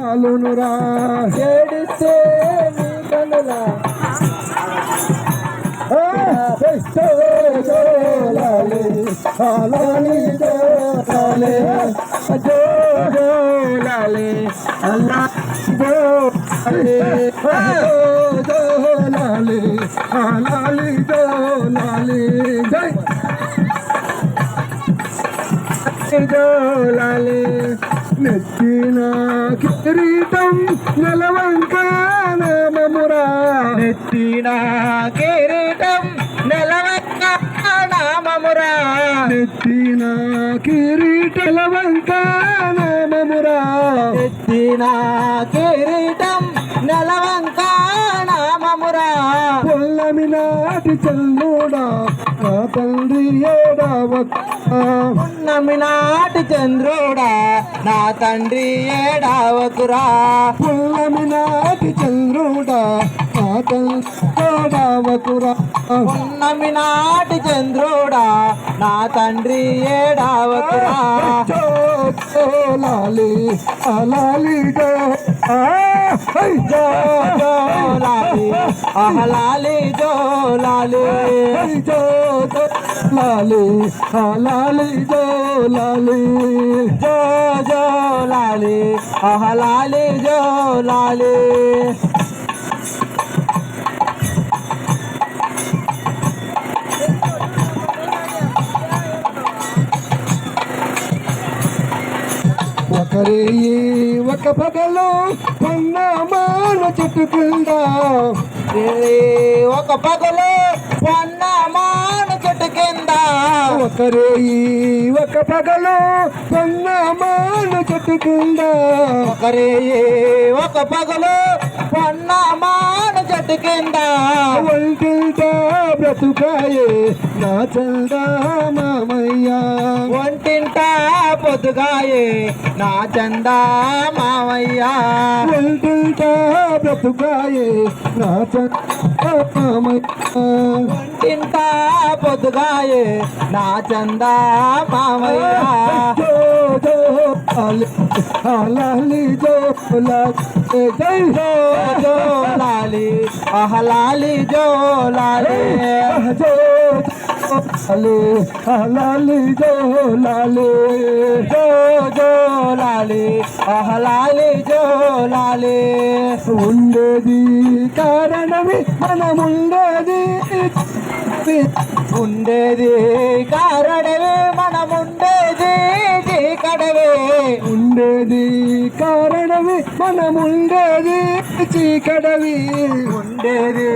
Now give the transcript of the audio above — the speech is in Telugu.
ఆలునురా ఏడిస్తే నీ కనులా జోలాలి అలాని జోలాలి జోలాలి అల్లా జోలాలి జోలాలి అలాలి జోలాలి జై జోలాలి నెత్తిన కిరీటం నెలవంక నామమురా నెత్తిన కిరీటం నెలవంక నామమురా నెత్తిన కిరీట నెలవంక నామమురా నెత్తిన కిరీటం నెలవంక నామమురా పొల్లమి నాటి చల్లుడా నా తండ్రి ఏడవక పున్నమి నాటి చంద్రుడా నా తండ్రి ఏడవకురా పుల్లమి నాటి చంద్రుడా నా తండ్రి ఏడవకురా పున్నమి నాటి చంద్రుడా నా తండ్రి ఏడవకురా జోలాలి అలాలి జోలాలి అహలాలి జోలాలి జోలాలి అలాలి జోలాలి జోలాలి అహలాలి జోలాలి ఒకరి ఒక పగలు పన్నమాన చెట్టు కింద ఒక పగలు పన్నమాన చెట్టు కింద ఒకరి ఒక పగలు పన్నమాన చెట్టు కింద ఒకరి ఒక పగలు పన్నమాన చెట్టు కింద ఒంటింట బ్రతుకాయే నా చందా మామయ్య ఒంటింట పొద్దుగాయే నా చందా మామయ్య ఒంటింట బ్రతుకాయే నా చందా మామయ్య ఒంటింట పొద్దుగాయే నా చందా మామయ్య అలాలి జోలాలి జై జోలాలి అహలాలి జోలాలి జోలాలి అలాలి జోలాలి జోలాలి అహలాలి జోలాలి ఉండేది కారణమే మనముండేది ఉండేది కారణమే మనముండేది చీకడవే ఉండేది కారణమే మనముండేది చీకడవి ఉండేది